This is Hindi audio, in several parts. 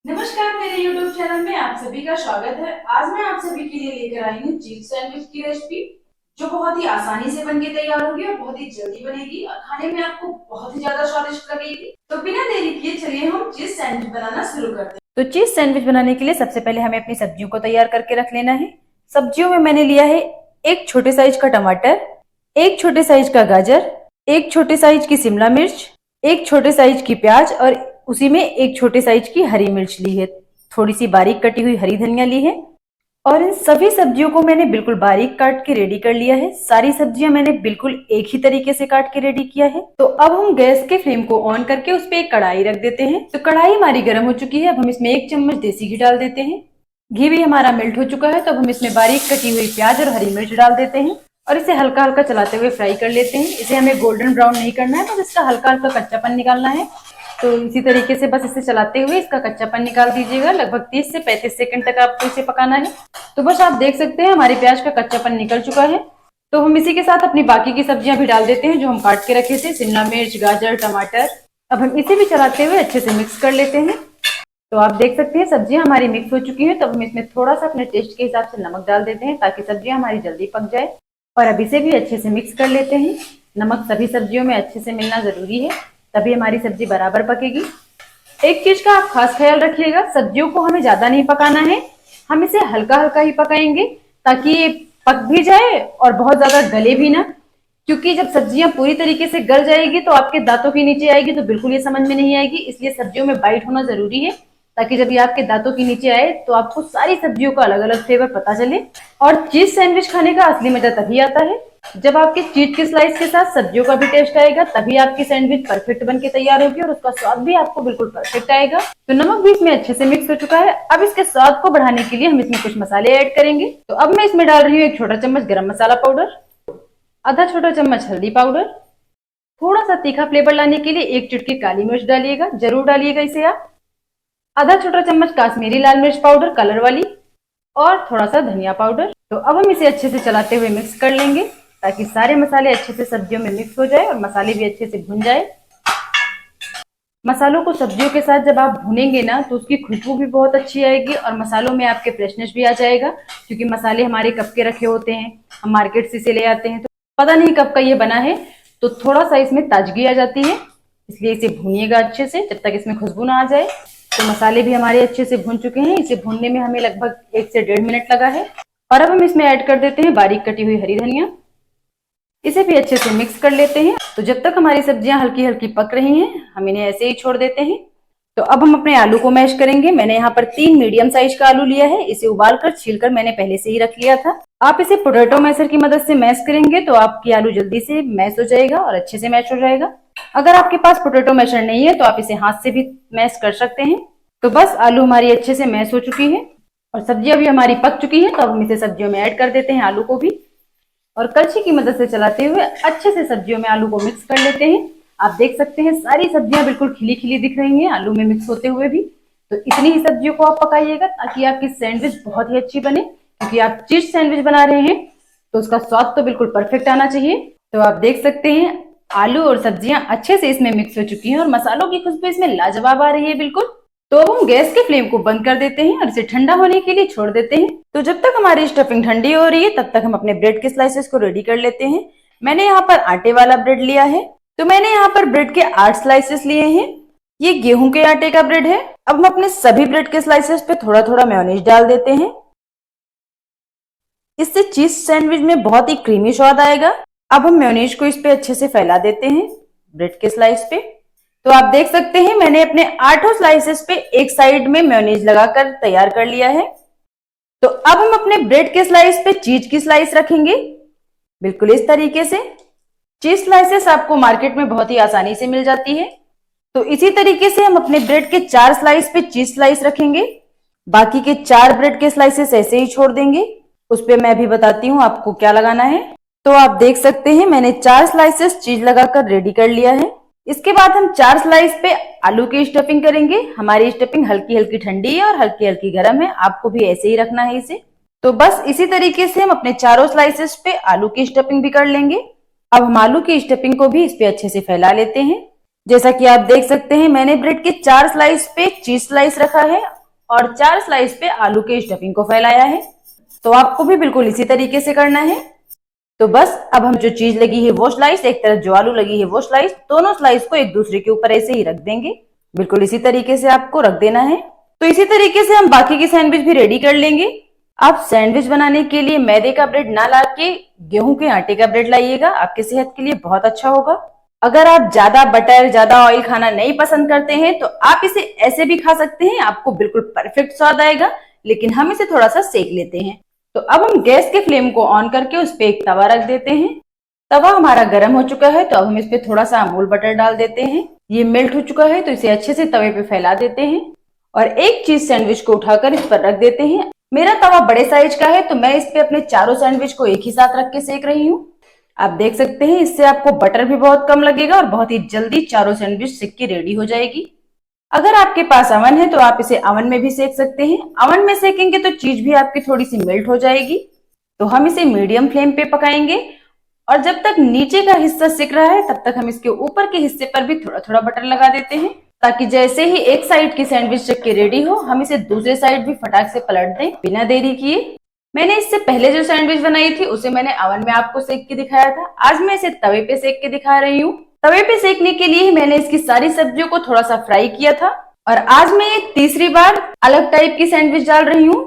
नमस्कार, मेरे YouTube चैनल में आप सभी का स्वागत है। आज मैं आप सभी के लिए लेकर आई हूँ चीज सैंडविच की रेसिपी, जो बहुत ही आसानी से बनके तैयार होगी और बहुत ही जल्दी बनेगी और खाने में आपको बहुत ही ज्यादा स्वादिष्ट लगेगी। तो बिना देरी किए चलिए हम चीज सैंडविच बनाना शुरू करते हैं। तो चीज सैंडविच बनाने के लिए सबसे पहले हमें अपनी सब्जियों को तैयार करके रख लेना है। सब्जियों में मैंने लिया है एक छोटे साइज का टमाटर, एक छोटे साइज का गाजर, एक छोटे साइज की शिमला मिर्च, एक छोटे साइज की प्याज और उसी में एक छोटे साइज की हरी मिर्च ली है। थोड़ी सी बारीक कटी हुई हरी धनिया ली है और इन सभी सब्जियों को मैंने बिल्कुल बारीक काट के रेडी कर लिया है। सारी सब्जियां मैंने बिल्कुल एक ही तरीके से काट के रेडी किया है। तो अब हम गैस के फ्लेम को ऑन करके उस पर एक कढ़ाई रख देते हैं। तो कढ़ाई हमारी गर्म हो चुकी है। अब हम इसमें 1 चम्मच देसी घी डाल देते हैं। घी भी हमारा मेल्ट हो चुका है। तो अब हम इसमें बारीक कटी हुई प्याज और हरी मिर्च डाल देते हैं और इसे हल्का हल्का चलाते हुए फ्राई कर लेते हैं। इसे हमें गोल्डन ब्राउन नहीं करना है, बस इसका हल्का हल्का कच्चापन निकालना है। तो इसी तरीके से बस इसे चलाते हुए इसका कच्चापन निकाल दीजिएगा। लगभग 30 से 35 सेकंड तक आपको इसे पकाना है। तो बस आप देख सकते हैं हमारी प्याज का कच्चापन निकल चुका है। तो हम इसी के साथ अपनी बाकी की सब्जियां भी डाल देते हैं जो हम काट के रखे थे, शिमला मिर्च, गाजर, टमाटर। अब हम इसे भी चलाते हुए अच्छे से मिक्स कर लेते हैं। तो आप देख सकते हैं सब्जियां हमारी मिक्स हो चुकी हैं। तो हम इसमें थोड़ा सा अपने टेस्ट के हिसाब से नमक डाल देते हैं ताकि सब्जियां हमारी जल्दी पक जाए। और अब इसे भी अच्छे से मिक्स कर लेते हैं। नमक सभी सब्जियों में अच्छे से मिलना जरूरी है, तभी हमारी सब्जी बराबर पकेगी। एक चीज का आप खास ख्याल रखिएगा, सब्जियों को हमें ज्यादा नहीं पकाना है, हम इसे हल्का हल्का ही पकाएंगे ताकि ये पक भी जाए और बहुत ज्यादा गले भी ना। क्योंकि जब सब्जियां पूरी तरीके से गल जाएगी तो आपके दांतों के नीचे आएगी तो बिल्कुल ये समझ में नहीं आएगी। इसलिए सब्जियों में बाइट होना जरूरी है ताकि जब ये आपके दांतों के नीचे आए तो आपको सारी सब्जियों का अलग अलग फ्लेवर पता चले। और चीज सैंडविच खाने का असली मजा तभी आता है जब आपके चीज के स्लाइस के साथ सब्जियों का भी टेस्ट आएगा, तभी आपकी सैंडविच परफेक्ट बन के तैयार होगी और उसका स्वाद भी आपको बिल्कुल परफेक्ट आएगा। तो नमक भी इसमें अच्छे से मिक्स हो चुका है। अब इसके स्वाद को बढ़ाने के लिए हम इसमें कुछ मसाले ऐड करेंगे। तो अब मैं इसमें डाल रही हूँ 1 छोटा चम्मच गरम मसाला पाउडर, आधा छोटा चम्मच हल्दी पाउडर, थोड़ा सा तीखा फ्लेवर लाने के लिए 1 चुटकी काली मिर्च डालिएगा, जरूर डालिएगा इसे आप, आधा छोटा चम्मच काश्मीरी लाल मिर्च पाउडर कलर वाली और थोड़ा सा धनिया पाउडर। तो अब हम इसे अच्छे से चलाते हुए मिक्स कर लेंगे ताकि सारे मसाले अच्छे से सब्जियों में मिक्स हो जाए और मसाले भी अच्छे से भुन जाए। मसालों को सब्जियों के साथ जब आप भुनेंगे ना तो उसकी खुशबू भी बहुत अच्छी आएगी और मसालों में आपके फ्रेशनेस भी आ जाएगा। क्योंकि मसाले हमारे कब के रखे होते हैं, हम मार्केट से इसे ले आते हैं तो पता नहीं कब का ये बना है, तो थोड़ा सा इसमें ताजगी आ जाती है। इसलिए इसे भूनिएगा अच्छे से जब तक इसमें खुशबू ना आ जाए। तो मसाले भी हमारे अच्छे से भुन चुके हैं। इसे भूनने में हमें लगभग 1 से 1.5 मिनट लगा है। और अब हम इसमें ऐड कर देते हैं बारीक कटी हुई हरी धनिया। इसे भी अच्छे से मिक्स कर लेते हैं। तो जब तक हमारी सब्जियां हल्की हल्की पक रही हैं, हम इन्हें ऐसे ही छोड़ देते हैं। तो अब हम अपने आलू को मैश करेंगे। मैंने यहाँ पर 3 मीडियम साइज का आलू लिया है। इसे उबालकर छीलकर मैंने पहले से ही रख लिया था। आप इसे पोटैटो मैशर की मदद से मैश करेंगे तो आपकी आलू जल्दी से मैश हो जाएगा और अच्छे से मैश हो जाएगा। अगर आपके पास पोटैटो मैशर नहीं है तो आप इसे हाथ से भी मैश कर सकते हैं। तो बस आलू हमारी अच्छे से मैश हो चुकी है और सब्जियां भी हमारी पक चुकी है। तो अब हम इसे सब्जियों में ऐड कर देते हैं, आलू को भी, और कलछी की मदद से चलाते हुए अच्छे से सब्जियों में आलू को मिक्स कर लेते हैं। आप देख सकते हैं सारी सब्जियां बिल्कुल खिली खिली दिख रही हैं आलू में मिक्स होते हुए भी। तो इतनी ही सब्जियों को आप पकाइएगा ताकि आपकी सैंडविच बहुत ही अच्छी बने। क्योंकि आप चीज सैंडविच बना रहे हैं तो उसका स्वाद तो बिल्कुल परफेक्ट आना चाहिए। तो आप देख सकते हैं आलू और सब्जियां अच्छे से इसमें मिक्स हो चुकी हैं और मसालों की खुशबू इसमें लाजवाब आ रही है बिल्कुल। तो अब हम गैस के फ्लेम को बंद कर देते हैं और इसे ठंडा होने के लिए छोड़ देते हैं। तो जब तक हमारी स्टफिंग ठंडी हो रही है तब तक हम अपने ब्रेड के स्लाइसेस को रेडी कर लेते हैं। मैंने यहाँ पर आटे वाला ब्रेड लिया है। तो मैंने यहाँ पर ब्रेड के 8 स्लाइसेस लिए हैं। ये गेहूं के आटे का ब्रेड है। अब हम अपने सभी ब्रेड के स्लाइसेस पे थोड़ा थोड़ा मेयोनीज डाल देते हैं। इससे चीज सैंडविच में बहुत ही क्रीमी स्वाद आएगा। अब हम मेयोनीज को इस पे अच्छे से फैला देते हैं ब्रेड के स्लाइस पे। तो आप देख सकते हैं मैंने अपने 8 स्लाइसेस पे एक साइड में मेयोनीज लगाकर तैयार कर लिया है। तो अब हम अपने ब्रेड के स्लाइस पे चीज की स्लाइस रखेंगे बिल्कुल इस तरीके से। चीज स्लाइसेस आपको मार्केट में बहुत ही आसानी से मिल जाती है। तो इसी तरीके से हम अपने ब्रेड के 4 स्लाइस पे चीज स्लाइस रखेंगे। बाकी के 4 ब्रेड के स्लाइसेस ऐसे ही छोड़ देंगे। उस पे मैं भी बताती हूँ आपको क्या लगाना है। तो आप देख सकते हैं मैंने 4 स्लाइसेस चीज लगाकर रेडी कर लिया है। इसके बाद हम 4 स्लाइस पे आलू की स्टफिंग करेंगे। हमारी स्टफिंग हल्की हल्की ठंडी है और हल्की हल्की गर्म है, आपको भी ऐसे ही रखना है इसे। तो बस इसी तरीके से हम अपने चारों स्लाइसेस पे आलू की स्टफिंग भी कर लेंगे। अब हम आलू की स्टफिंग को भी इस पे अच्छे से फैला लेते हैं। जैसा कि आप देख सकते हैं मैंने ब्रेड के 4 स्लाइस पे चीज स्लाइस रखा है और 4 स्लाइस पे आलू के स्टफिंग को फैलाया है। तो आपको भी बिल्कुल इसी तरीके से करना है। तो बस अब हम जो चीज लगी है वो स्लाइस, एक तरफ जो आलू लगी है वो स्लाइस, दोनों स्लाइस को एक दूसरे के ऊपर ऐसे ही रख देंगे। बिल्कुल इसी तरीके से आपको रख देना है। तो इसी तरीके से हम बाकी की सैंडविच भी रेडी कर लेंगे। आप सैंडविच बनाने के लिए मैदे का ब्रेड ना ला के गेहूं के आटे का ब्रेड लाइएगा, आपकी सेहत के लिए बहुत अच्छा होगा। अगर आप ज्यादा बटर ज्यादा ऑयल खाना नहीं पसंद करते हैं तो आप इसे ऐसे भी खा सकते हैं, आपको बिल्कुल परफेक्ट स्वाद आएगा। लेकिन हम इसे थोड़ा सा सेक लेते हैं। तो अब हम गैस के फ्लेम को ऑन करके उस पे एक तवा रख देते हैं। तवा हमारा गर्म हो चुका है तो अब हम इस पे थोड़ा सा अमूल बटर डाल देते हैं। ये मेल्ट हो चुका है तो इसे अच्छे से तवे पे फैला देते हैं और एक चीज सैंडविच को उठाकर इस पर रख देते हैं। मेरा तवा बड़े साइज का है तो मैं इस पे अपने चारों सैंडविच को एक ही साथ रख के सेक रही हूँ। आप देख सकते हैं इससे आपको बटर भी बहुत कम लगेगा और बहुत ही जल्दी चारों सैंडविच सेक के रेडी हो जाएगी। अगर आपके पास अवन है तो आप इसे अवन में भी सेक सकते हैं। अवन में सेकेंगे तो चीज भी आपकी थोड़ी सी मेल्ट हो जाएगी। तो हम इसे मीडियम फ्लेम पे पकाएंगे और जब तक नीचे का हिस्सा सिक रहा है तब तक हम इसके ऊपर के हिस्से पर भी थोड़ा थोड़ा बटर लगा देते हैं, ताकि जैसे ही एक साइड की सैंडविच सेक के रेडी हो हम इसे दूसरे साइड भी फटाक से पलट दें बिना देरी किए। मैंने इससे पहले जो सैंडविच बनाई थी उसे मैंने अवन में आपको सेक के दिखाया था। आज मैं इसे तवे पे सेक के दिखा रही हूँ। तवे पे सेकने के लिए मैंने इसकी सारी सब्जियों को थोड़ा सा फ्राई किया था और आज मैं ये तीसरी बार अलग टाइप की सैंडविच डाल रही हूँ।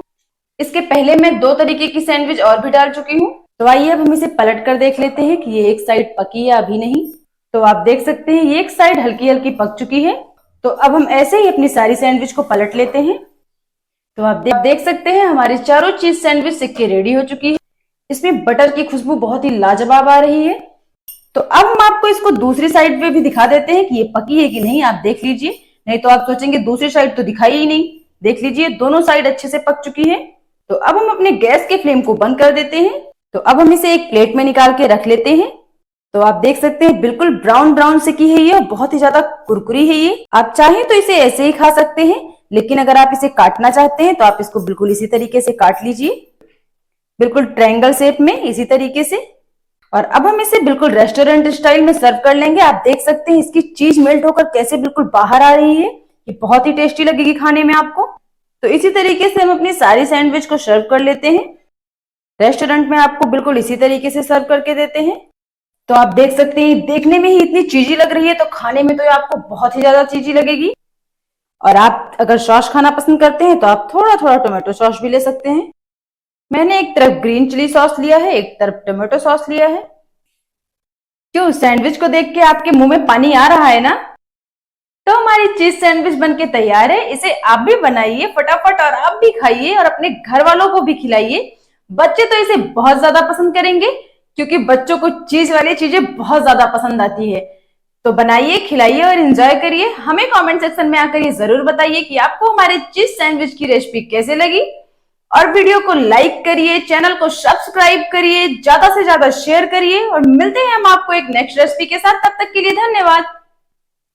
इसके पहले मैं 2 तरीके की सैंडविच और भी डाल चुकी हूँ। तो आइए अब हम इसे पलट कर देख लेते हैं कि ये एक साइड पकी है अभी नहीं। तो आप देख सकते हैं ये एक साइड हल्की हल्की पक चुकी है। तो अब हम ऐसे ही अपनी सारी सैंडविच को पलट लेते हैं। तो आप देख सकते हैं हमारी चारों चीज सैंडविच सिक के रेडी हो चुकी है। इसमें बटर की खुशबू बहुत ही लाजवाब आ रही है। तो अब हम आपको इसको दूसरी साइड पे भी दिखा देते हैं कि ये पकी है कि नहीं। आप देख लीजिए, नहीं तो आप सोचेंगे दूसरी साइड तो दिखाई ही नहीं। देख लीजिए दोनों साइड अच्छे से पक चुकी है। तो अब हम अपने गैस के फ्लेम को बंद कर देते हैं। तो अब हम इसे एक प्लेट में निकाल के रख लेते हैं। तो आप देख सकते हैं बिल्कुल ब्राउन ब्राउन से की है ये और बहुत ही ज्यादा कुरकुरी है ये। आप चाहें तो इसे ऐसे ही खा सकते हैं, लेकिन अगर आप इसे काटना चाहते हैं तो आप इसको बिल्कुल इसी तरीके से काट लीजिए, बिल्कुल ट्रायंगल शेप में इसी तरीके से। और अब हम इसे बिल्कुल रेस्टोरेंट स्टाइल में सर्व कर लेंगे। आप देख सकते हैं इसकी चीज मेल्ट होकर कैसे बिल्कुल बाहर आ रही है। ये बहुत ही टेस्टी लगेगी खाने में आपको। तो इसी तरीके से हम अपनी सारी सैंडविच को सर्व कर लेते हैं। रेस्टोरेंट में आपको बिल्कुल इसी तरीके से सर्व करके देते हैं। तो आप देख सकते हैं देखने में ही इतनी चीजी लग रही है तो खाने में तो ये आपको बहुत ही ज्यादा चीजी लगेगी। और आप अगर सॉस खाना पसंद करते हैं तो आप थोड़ा थोड़ा टोमेटो सॉस भी ले सकते हैं। मैंने एक तरफ ग्रीन चिली सॉस लिया है, एक तरफ टोमेटो सॉस लिया है। क्यों सैंडविच को देख के आपके मुंह में पानी आ रहा है ना? तो हमारी चीज सैंडविच बनके तैयार है। इसे आप भी बनाइए फटाफट और आप भी खाइए और अपने घर वालों को भी खिलाइए। बच्चे तो इसे बहुत ज्यादा पसंद करेंगे क्योंकि बच्चों को चीज वाली चीजें बहुत ज्यादा पसंद आती है। तो बनाइए, खिलाइए और एंजॉय करिए। हमें कमेंट सेक्शन में आकर ये जरूर बताइए कि आपको हमारे चीज सैंडविच की रेसिपी कैसे लगी। और वीडियो को लाइक करिए, चैनल को सब्सक्राइब करिए, ज्यादा से ज्यादा शेयर करिए और मिलते हैं हम आपको एक नेक्स्ट रेसिपी के साथ। तब तक के लिए धन्यवाद।